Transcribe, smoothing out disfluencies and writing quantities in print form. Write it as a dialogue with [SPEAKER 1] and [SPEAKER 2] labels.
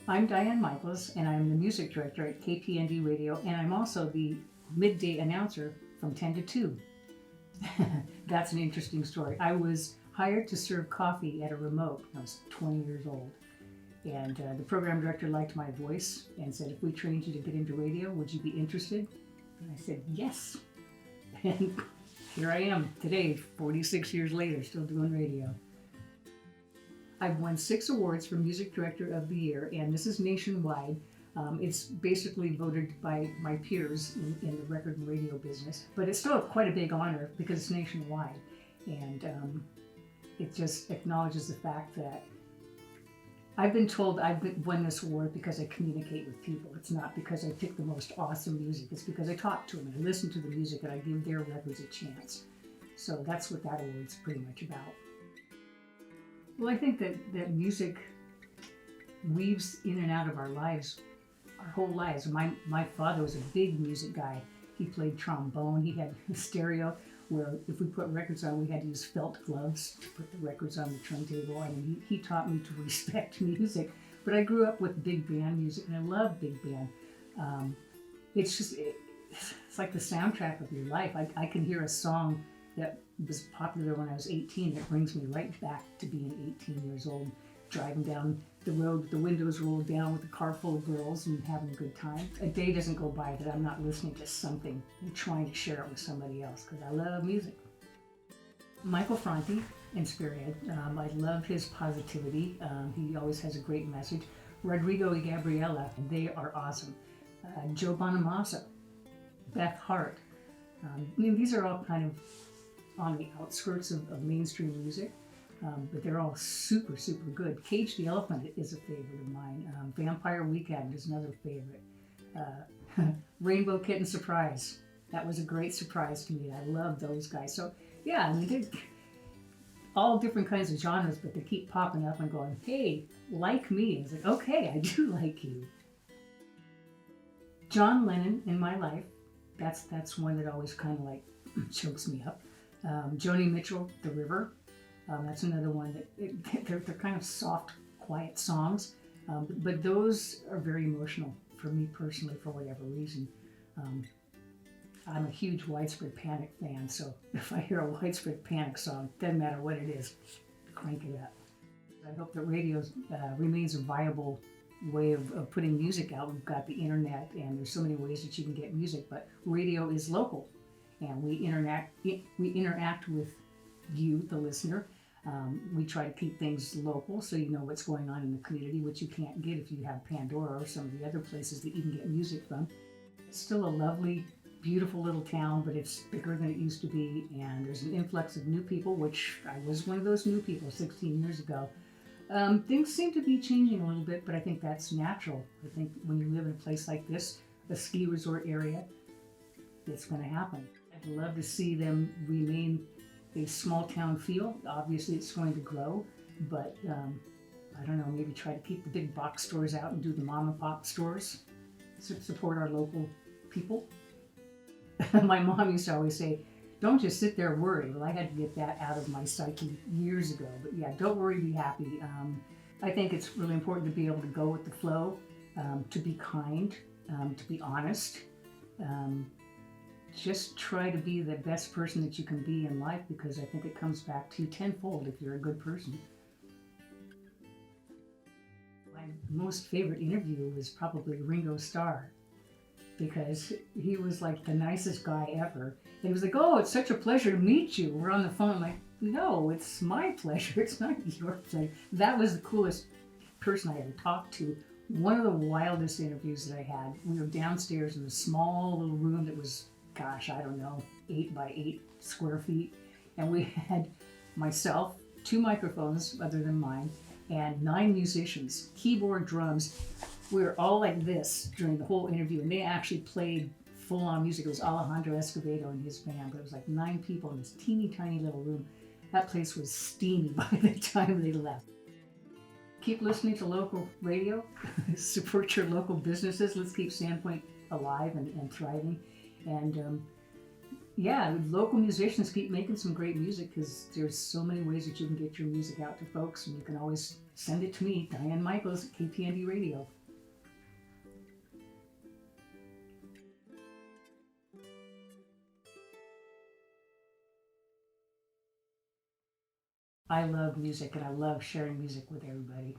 [SPEAKER 1] I'm Diane Michaels, and I'm the music director at KPND Radio, and I'm also the midday announcer from 10 to 2. That's an interesting story. I was hired to serve coffee at a remote when I was 20 years old. And the program director liked my voice and said, if we trained you to get into radio, would you be interested? And I said, yes. And here I am today, 46 years later, still doing radio. I've won 6 awards for Music Director of the Year, and this is nationwide. It's basically voted by my peers in the record and radio business, but it's still quite a big honor because it's nationwide. And it just acknowledges the fact that I've been told I've won this award because I communicate with people. It's not because I pick the most awesome music. It's because I talk to them and I listen to the music and I give their records a chance. So that's what that award's pretty much about. Well, I think that music weaves in and out of our lives, our whole lives. My father was a big music guy. He played trombone. He had a stereo where if we put records on, we had to use felt gloves to put the records on the turntable. I mean, he taught me to respect music. But I grew up with big band music, and I love big band. It's like the soundtrack of your life. I can hear a song that was popular when I was 18. It brings me right back to being 18 years old, driving down the road with the windows rolled down with a car full of girls and having a good time. A day doesn't go by that I'm not listening to something and trying to share it with somebody else because I love music. Michael Franti in Spearhead, I love his positivity. He always has a great message. Rodrigo and Gabriela, they are awesome. Joe Bonamassa, Beth Hart. These are all kind of on the outskirts of mainstream music. But they're all super, super good. Cage the Elephant is a favorite of mine. Vampire Weekend is another favorite. Rainbow Kitten Surprise. That was a great surprise to me. I love those guys. So, yeah, I mean, they're all different kinds of genres, but they keep popping up and going, hey, like me. It's like, okay, I do like you. John Lennon in my life, that's one that always kind of like chokes me up. Joni Mitchell, The River. That's another one that they're kind of soft, quiet songs, but those are very emotional for me personally for whatever reason. I'm a huge Widespread Panic fan, so if I hear a Widespread Panic song, doesn't matter what it is, crank it up. I hope that radio remains a viable way of putting music out. We've got the internet, and there's so many ways that you can get music, but radio is local, and we interact with you, the listener. We try to keep things local so you know what's going on in the community, which you can't get if you have Pandora or some of the other places that you can get music from. It's still a lovely, beautiful little town, but it's bigger than it used to be, and there's an influx of new people, which I was one of those new people 16 years ago. Things seem to be changing a little bit, but I think that's natural. I think when you live in a place like this, a ski resort area, it's going to happen. I'd love to see them remain a small town feel. Obviously it's going to grow, but I don't know, maybe try to keep the big box stores out and do the mom and pop stores, support our local people. My mom used to always say, don't just sit there worried. Well, I had to get that out of my psyche years ago, but yeah, don't worry, be happy. I think it's really important to be able to go with the flow, to be kind, to be honest. Just try to be the best person that you can be in life, because I think it comes back to you tenfold if you're a good person. My most favorite interview was probably Ringo Starr, because he was like the nicest guy ever. And he was like, oh, it's such a pleasure to meet you. We're on the phone. I'm like, no, it's my pleasure. It's not your pleasure. That was the coolest person I ever talked to. One of the wildest interviews that I had, we were downstairs in a small little room that was, gosh, I don't know, 8 by 8 square feet. And we had myself, 2 microphones other than mine, and 9 musicians, keyboard, drums. We were all like this during the whole interview, and they actually played full-on music. It was Alejandro Escobedo and his band, but it was like 9 people in this teeny tiny little room. That place was steamy by the time they left. Keep listening to local radio, support your local businesses. Let's keep Sandpoint alive and thriving. And yeah, local musicians keep making some great music, because there's so many ways that you can get your music out to folks, and you can always send it to me, Diane Michaels at KPND Radio. I love music and I love sharing music with everybody.